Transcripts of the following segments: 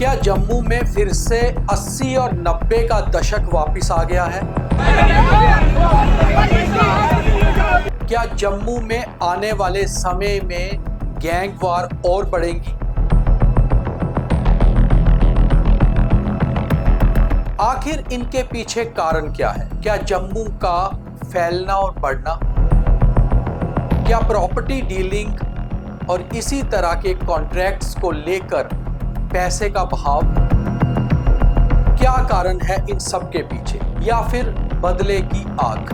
क्या जम्मू में फिर से 80 और 90 का दशक वापस आ गया है? क्या जम्मू में आने वाले समय में गैंग वार और बढ़ेंगी? आखिर इनके पीछे कारण क्या है? क्या जम्मू का फैलना और बढ़ना, क्या प्रॉपर्टी डीलिंग और इसी तरह के कॉन्ट्रैक्ट्स को लेकर पैसे का बहाव, क्या कारण है इन सब के पीछे, या फिर बदले की आग?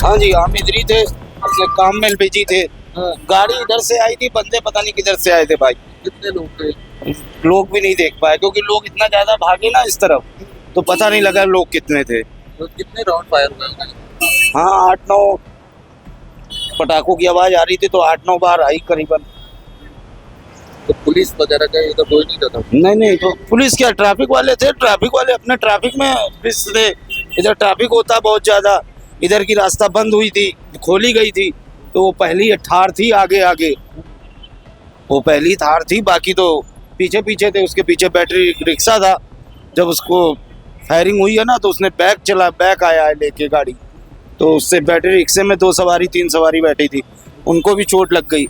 हाँ जी, हम इधर ही थे, अपने काम में बिजी थे। गाड़ी इधर से आई थी, बंदे पता नहीं किधर से आए थे भाई। कितने लोग थे? लोग भी नहीं देख पाए क्योंकि लोग इतना ज्यादा भागे ना इस तरफ, तो पता नहीं लगा लोग कितने थे। तो कितने राउंड फायर हुए होंगे? हाँ, 8-9 पटाखों की आवाज आ रही थी, तो 8-9 बार आई करीबन। तो पुलिस वगैरह का इधर कोई नहीं था? नहीं, तो पुलिस क्या, ट्रैफिक वाले थे। ट्रैफिक वाले अपने ट्रैफिक में व्यस्त थे। इधर ट्रैफिक होता बहुत ज्यादा, इधर की रास्ता बंद हुई थी, खोली गई थी, तो वो पहली थार थी आगे, वो पहली थार थी, बाकी तो पीछे थे। उसके पीछे बैटरी रिक्शा था। जब उसको फायरिंग हुई है ना, तो उसने बैक आया है लेके गाड़ी, तो उससे बैटरी रिक्शे में 2 सवारी 3 सवारी बैठी थी, उनको भी चोट लग गई।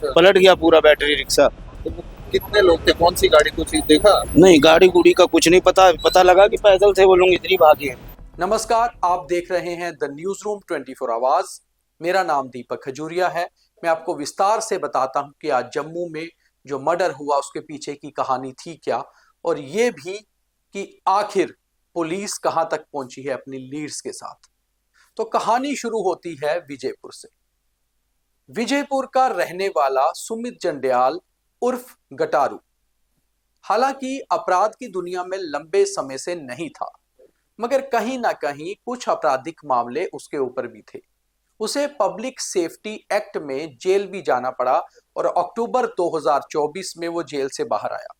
पलट गया पूरा बैटरी रिक्शा। तो कितने लोग थे? कौन सी गाड़ी, कुछ देखा? नहीं, गाड़ी गुड़ी का कुछ नहीं पता लगा कि पैदल थे वो लोग, इधर ही भागे। नमस्कार, आप देख रहे हैं द न्यूज रूम 24 आवाज। मेरा नाम दीपक खजूरिया है। मैं आपको विस्तार से बताता हूं कि आज जम्मू में जो मर्डर हुआ उसके पीछे की कहानी थी क्या, और ये भी कि आखिर पुलिस कहां तक पहुंची है अपनी लीड्स के साथ। तो कहानी शुरू होती है विजयपुर से। विजयपुर का रहने वाला सुमित जंडियाल उर्फ गटारू हालांकि अपराध की दुनिया में लंबे समय से नहीं था, मगर कहीं ना कहीं कुछ आपराधिक मामले उसके ऊपर भी थे। उसे पब्लिक सेफ्टी एक्ट में जेल भी जाना पड़ा और अक्टूबर 2024 में वो जेल से बाहर आया।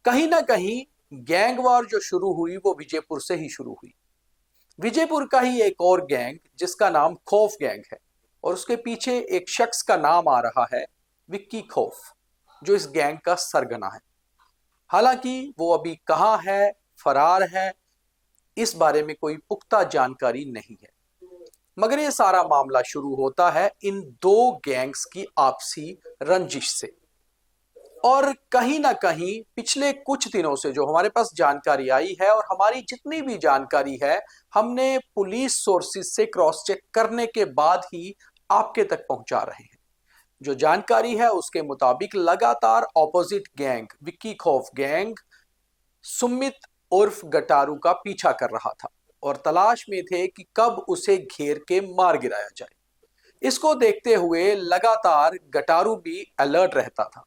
कहीं ना कहीं गैंग वार जो शुरू हुई वो विजयपुर से ही शुरू हुई। विजयपुर का ही एक और गैंग जिसका नाम खौफ गैंग है, और उसके पीछे एक शख्स का नाम आ रहा है विक्की खौफ, जो इस गैंग का सरगना है। हालांकि वो अभी कहां है, फरार है, इस बारे में कोई पुख्ता जानकारी नहीं है। मगर ये सारा मामला शुरू होता है इन दो गैंग्स की आपसी रंजिश से। और कहीं ना कहीं पिछले कुछ दिनों से जो हमारे पास जानकारी आई है, और हमारी जितनी भी जानकारी है हमने पुलिस सोर्सेज से क्रॉस चेक करने के बाद ही आपके तक पहुंचा रहे हैं। जो जानकारी है उसके मुताबिक लगातार ऑपोजिट गैंग विक्की खौफ गैंग सुमित उर्फ गटारू का पीछा कर रहा था और तलाश में थे कि कब उसे घेर के मार गिराया जाए। इसको देखते हुए लगातार गटारू भी अलर्ट रहता था,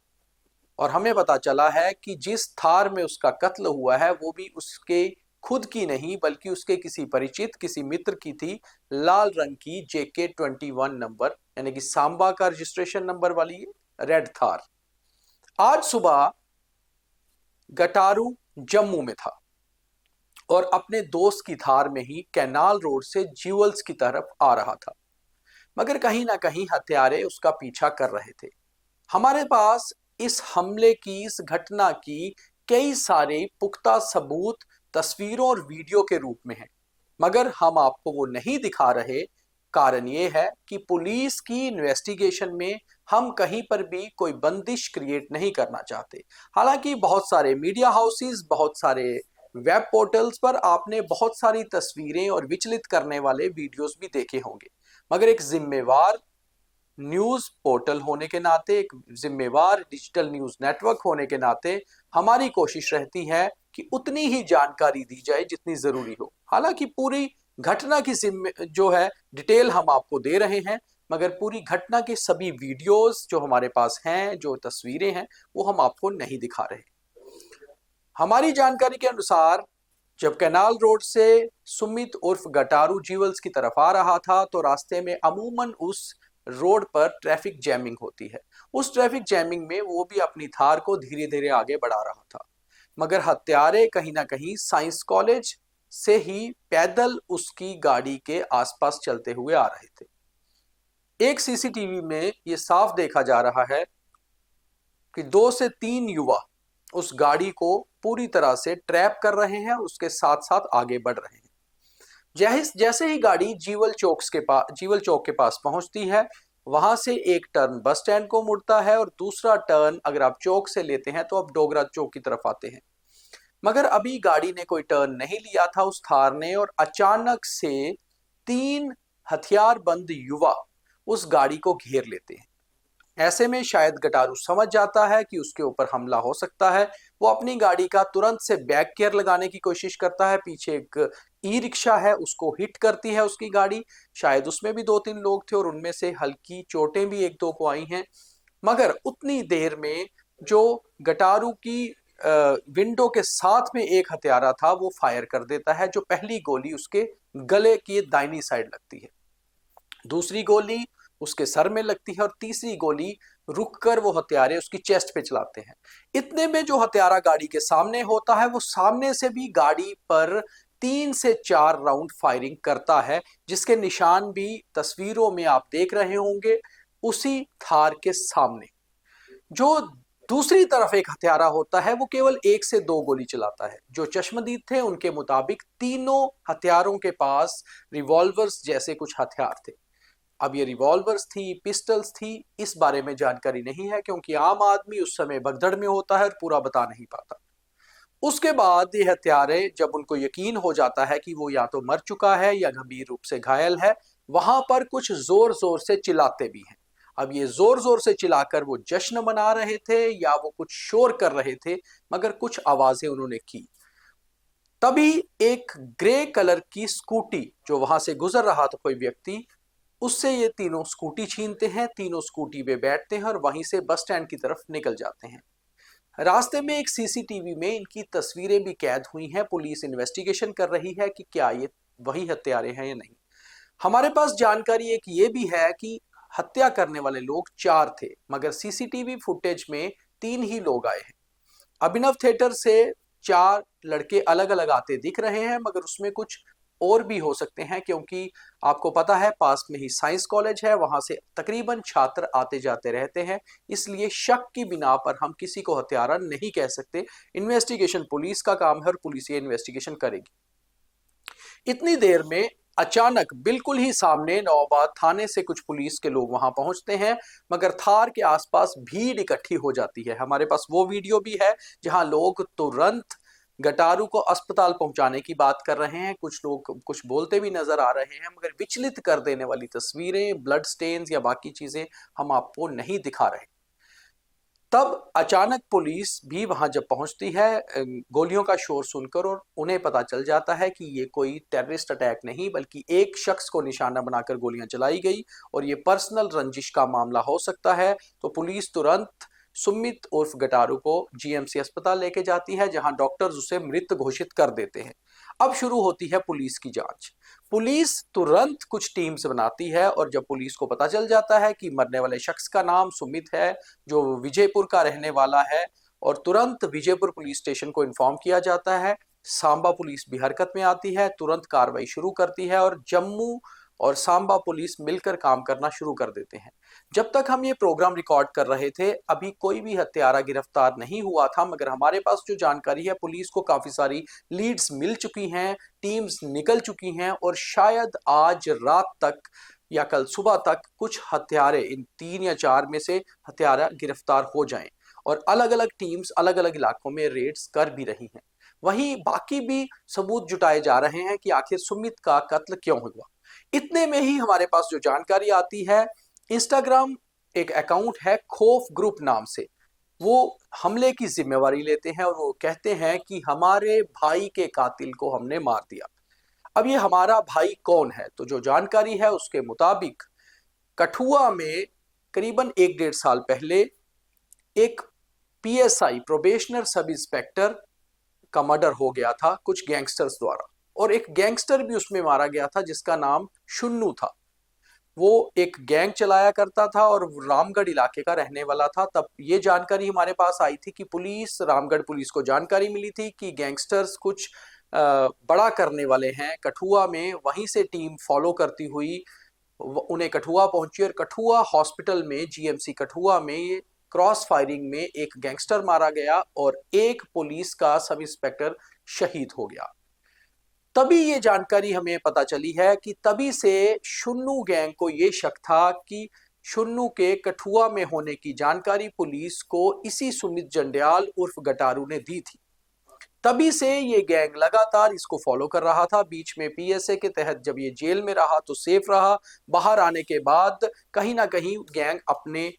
और हमें पता चला है कि जिस थार में उसका कत्ल हुआ है वो भी उसके खुद की नहीं बल्कि उसके किसी परिचित, किसी मित्र की थी। लाल रंग की JK-21 नंबर, यानी कि सांबा का रजिस्ट्रेशन नंबर वाली रेड थार। आज सुबह गटारू जम्मू में था और अपने दोस्त की थार में ही कैनाल रोड से ज्यूल्स की तरफ आ रहा था, मगर कहीं ना कहीं हत्यारे उसका पीछा कर रहे थे। हमारे पास इस हमले की, इस घटना की कई सारे पुख्ता सबूत तस्वीरों और वीडियो के रूप में हैं, मगर हम आपको वो नहीं दिखा रहे। कारण ये है कि पुलिस की इन्वेस्टिगेशन में हम कहीं पर भी कोई बंदिश क्रिएट नहीं करना चाहते। हालांकि बहुत सारे मीडिया हाउसेस, बहुत सारे वेब पोर्टल्स पर आपने बहुत सारी तस्वीरें और विचलित करने वाले वीडियोस भी देखे होंगे, मगर एक जिम्मेवार न्यूज पोर्टल होने के नाते, एक जिम्मेवार डिजिटल न्यूज नेटवर्क होने के नाते हमारी कोशिश रहती है कि उतनी ही जानकारी दी जाए जितनी जरूरी हो। हालांकि पूरी घटना की जो है डिटेल हम आपको दे रहे हैं, मगर पूरी घटना के सभी वीडियोस जो हमारे पास हैं, जो तस्वीरें हैं, वो हम आपको नहीं दिखा रहे। हमारी जानकारी के अनुसार जब कैनाल रोड से सुमित उर्फ गटारू ज्यूल्स की तरफ आ रहा था तो रास्ते में अमूमन उस रोड पर ट्रैफिक जैमिंग होती है। उस ट्रैफिक जैमिंग में वो भी अपनी थार को धीरे धीरे आगे बढ़ा रहा था, मगर हत्यारे कहीं ना कहीं साइंस कॉलेज से ही पैदल उसकी गाड़ी के आसपास चलते हुए आ रहे थे। एक सीसीटीवी में ये साफ देखा जा रहा है कि 2 से 3 युवा उस गाड़ी को पूरी तरह से ट्रैप कर रहे हैं, उसके साथ साथ आगे बढ़ रहे हैं। जैसे ही गाड़ी जीवल चौक के पास पहुंचती है, वहां से एक टर्न बस स्टैंड को मुड़ता है और दूसरा टर्न अगर आप चौक से लेते हैं तो आप डोगरा चौक की तरफ आते हैं। मगर अभी गाड़ी ने कोई टर्न नहीं लिया था उस थार ने, और अचानक से 3 हथियारबंद युवा उस गाड़ी को घेर लेते हैं। ऐसे में शायद गटारू समझ जाता है कि उसके ऊपर हमला हो सकता है। वो अपनी गाड़ी का तुरंत से बैक गियर लगाने की कोशिश करता है। पीछे एक ई रिक्शा है, उसको हिट करती है उसकी गाड़ी। शायद उसमें भी 2-3 लोग थे और उनमें से हल्की चोटें भी 1-2 को आई हैं। मगर उतनी देर में जो गटारू की विंडो के साथ में एक हत्यारा था वो फायर कर देता है। जो पहली गोली उसके गले की दाहिनी साइड लगती है, दूसरी गोली उसके सर में लगती है और तीसरी गोली रुककर वो हत्यारे उसकी चेस्ट पे चलाते हैं। इतने में जो हत्यारा गाड़ी के सामने होता है वो सामने से भी गाड़ी पर 3 से 4 राउंड फायरिंग करता है, जिसके निशान भी तस्वीरों में आप देख रहे होंगे। उसी थार के सामने जो दूसरी तरफ एक हत्यारा होता है वो केवल 1 से 2 गोली चलाता है। जो चश्मदीद थे उनके मुताबिक तीनों हथियारों के पास रिवॉल्वर्स जैसे कुछ हथियार थे। अब ये रिवॉल्वर्स थी, पिस्टल्स थी, इस बारे में जानकारी नहीं है, क्योंकि आम आदमी उस समय भगदड़ में होता है और पूरा बता नहीं पाता। उसके बाद ये हत्यारे, जब उनको यकीन हो जाता है कि वो या तो मर चुका है या गंभीर रूप से घायल है, वहां पर कुछ जोर जोर से चिल्लाते भी हैं। अब ये जोर जोर से चिल्लाकर वो जश्न मना रहे थे या वो कुछ शोर कर रहे थे, मगर कुछ आवाजें उन्होंने की। तभी एक ग्रे कलर की स्कूटी, जो वहां से गुजर रहा था कोई व्यक्ति, उससे ये तीनों स्कूटी छीनते हैं। तीनों स्कूटी पे बैठते हैं और वहीं से बस स्टैंड की तरफ निकल जाते हैं। रास्ते में एक सीसीटीवी में इनकी तस्वीरें भी कैद हुई हैं। पुलिस इन्वेस्टिगेशन कर रही है कि क्या ये वही हत्यारे हैं या नहीं। हमारे पास जानकारी एक ये भी है कि हत्या करने वाले लोग 4 थे, मगर सीसीटीवी फुटेज में 3 ही लोग आए हैं। अभिनव थिएटर से 4 लड़के अलग अलग आते दिख रहे हैं, मगर उसमें कुछ और भी हो सकते हैं, क्योंकि आपको पता है पास में ही साइंस कॉलेज है, वहां से तकरीबन छात्र आते जाते रहते हैं। इसलिए शक की बिना पर हम किसी को हत्यारा नहीं कह सकते। इन्वेस्टिगेशन पुलिस का काम है और पुलिस ये इन्वेस्टिगेशन करेगी। इतनी देर में अचानक बिल्कुल ही सामने नौबाद थाने से कुछ पुलिस के लोग वहां पहुंचते हैं, मगर थार के आसपास भीड़ इकट्ठी हो जाती है। हमारे पास वो वीडियो भी है जहां लोग तुरंत गटारू को अस्पताल पहुंचाने की बात कर रहे हैं। कुछ लोग कुछ बोलते भी नजर आ रहे हैं, मगर विचलित कर देने वाली तस्वीरें, ब्लड स्टेन्स या बाकी चीजें हम आपको नहीं दिखा रहे। तब अचानक पुलिस भी वहां जब पहुंचती है गोलियों का शोर सुनकर, और उन्हें पता चल जाता है कि ये कोई टेररिस्ट अटैक नहीं बल्कि एक शख्स को निशाना बनाकर गोलियां चलाई गई और ये पर्सनल रंजिश का मामला हो सकता है। तो पुलिस तुरंत सुमित उर्फ गटारू को जीएमसी अस्पताल लेके जाती है, जहां डॉक्टर्स उसे मृत घोषित कर देते हैं। अब शुरू होती है पुलिस की जांच। पुलिस तुरंत कुछ टीम्स बनाती है और जब पुलिस को पता चल जाता है कि मरने वाले शख्स का नाम सुमित है, जो विजयपुर का रहने वाला है, और तुरंत विजयपुर पुलिस स्टेशन को इन्फॉर्म किया जाता है। सांबा पुलिस भी हरकत में आती है, तुरंत कार्रवाई शुरू करती है और जम्मू और सांबा पुलिस मिलकर काम करना शुरू कर देते हैं। जब तक हम ये प्रोग्राम रिकॉर्ड कर रहे थे अभी कोई भी हत्यारा गिरफ्तार नहीं हुआ था, मगर हमारे पास जो जानकारी है पुलिस को काफी सारी लीड्स मिल चुकी हैं, टीम्स निकल चुकी हैं और शायद आज रात तक या कल सुबह तक कुछ हत्यारे, इन 3 या 4 में से हत्यारा गिरफ्तार हो जाएं, और अलग अलग टीम्स अलग अलग इलाकों में रेड्स कर भी रही हैं। वहीं बाकी भी सबूत जुटाए जा रहे हैं कि आखिर सुमित का कत्ल क्यों हुआ। इतने में ही हमारे पास जो जानकारी आती है, इंस्टाग्राम एक अकाउंट है खौफ ग्रुप नाम से, वो हमले की जिम्मेवारी लेते हैं और वो कहते हैं कि हमारे भाई के कातिल को हमने मार दिया। अब ये हमारा भाई कौन है? तो जो जानकारी है उसके मुताबिक कठुआ में करीबन 1-1.5 साल पहले एक पीएसआई, प्रोबेशनर सब इंस्पेक्टर का मर्डर हो गया था कुछ गैंगस्टर्स द्वारा, और एक गैंगस्टर भी उसमें मारा गया था जिसका नाम शुन्नू था। वो एक गैंग चलाया करता था और रामगढ़ इलाके का रहने वाला था। तब ये जानकारी हमारे पास आई थी कि रामगढ़ पुलिस को जानकारी मिली थी कि गैंगस्टर्स कुछ बड़ा करने वाले हैं कठुआ में। वहीं से टीम फॉलो करती हुई उन्हें कठुआ पहुंची और कठुआ हॉस्पिटल में, जीएमसी कठुआ में ये क्रॉस फायरिंग में एक गैंगस्टर मारा गया और एक पुलिस का सब इंस्पेक्टर शहीद हो गया। तभी ये जानकारी हमें पता चली है कि तभी से शुन्नू गैंग को ये शक था कि शुन्नू के कठुआ में होने की जानकारी पुलिस को इसी सुमित जंडियाल उर्फ गटारू ने दी थी। तभी से ये गैंग लगातार इसको फॉलो कर रहा था। बीच में पीएसए के तहत जब ये जेल में रहा तो सेफ रहा, बाहर आने के बाद कहीं ना कहीं गैंग अपने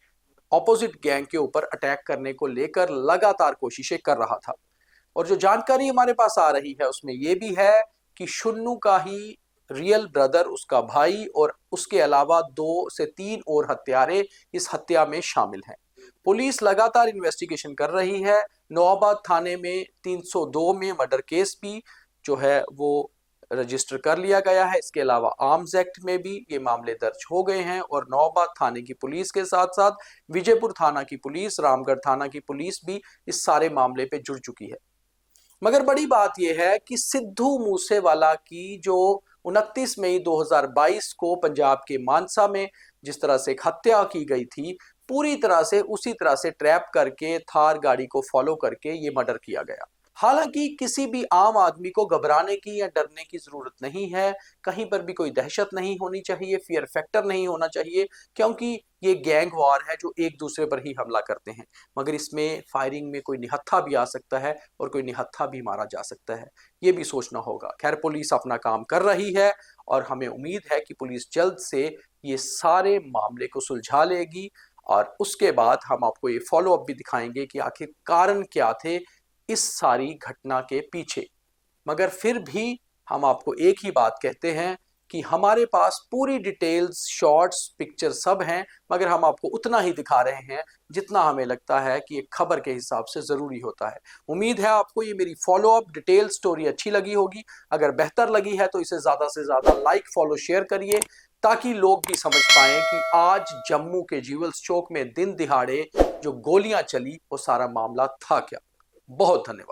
ऑपोजिट गैंग के ऊपर अटैक करने को लेकर लगातार कोशिशें कर रहा था। और जो जानकारी हमारे पास आ रही है उसमें यह भी है कि शुन्नू का ही रियल ब्रदर, उसका भाई और उसके अलावा 2 से 3 और हत्यारे इस हत्या में शामिल हैं। पुलिस लगातार इन्वेस्टिगेशन कर रही है। नवाबाद थाने में 302 में मर्डर केस भी जो है वो रजिस्टर कर लिया गया है। इसके अलावा आर्म्स एक्ट में भी ये मामले दर्ज हो गए हैं और नवाबाद थाने की पुलिस के साथ साथ विजयपुर थाना की पुलिस, रामगढ़ थाना की पुलिस भी इस सारे मामले पे जुड़ चुकी है। मगर बड़ी बात यह है कि सिद्धू मूसेवाला की जो 29 मई 2022 को पंजाब के मानसा में जिस तरह से एक हत्या की गई थी, पूरी तरह से उसी तरह से ट्रैप करके थार गाड़ी को फॉलो करके ये मर्डर किया गया। हालांकि किसी भी आम आदमी को घबराने की या डरने की जरूरत नहीं है, कहीं पर भी कोई दहशत नहीं होनी चाहिए, फियर फैक्टर नहीं होना चाहिए, क्योंकि ये गैंग वॉर है जो एक दूसरे पर ही हमला करते हैं। मगर इसमें फायरिंग में कोई निहत्था भी आ सकता है और कोई निहत्था भी मारा जा सकता है, ये भी सोचना होगा। खैर, पुलिस अपना काम कर रही है और हमें उम्मीद है कि पुलिस जल्द से ये सारे मामले को सुलझा लेगी और उसके बाद हम आपको ये फॉलो अप भी दिखाएंगे कि आखिर कारण क्या थे इस सारी घटना के पीछे। मगर फिर भी हम आपको एक ही बात कहते हैं कि हमारे पास पूरी डिटेल्स, शॉर्ट्स, पिक्चर सब हैं, मगर हम आपको उतना ही दिखा रहे हैं जितना हमें लगता है कि एक खबर के हिसाब से जरूरी होता है। उम्मीद है आपको ये मेरी फॉलो अप डिटेल स्टोरी अच्छी लगी होगी। अगर बेहतर लगी है तो इसे ज्यादा से ज्यादा लाइक, फॉलो, शेयर करिए ताकि लोग भी समझ पाएं कि आज जम्मू के ज्वेल्स चौक में दिन दिहाड़े जो गोलियां चली वो सारा मामला था क्या। बहुत धन्यवाद।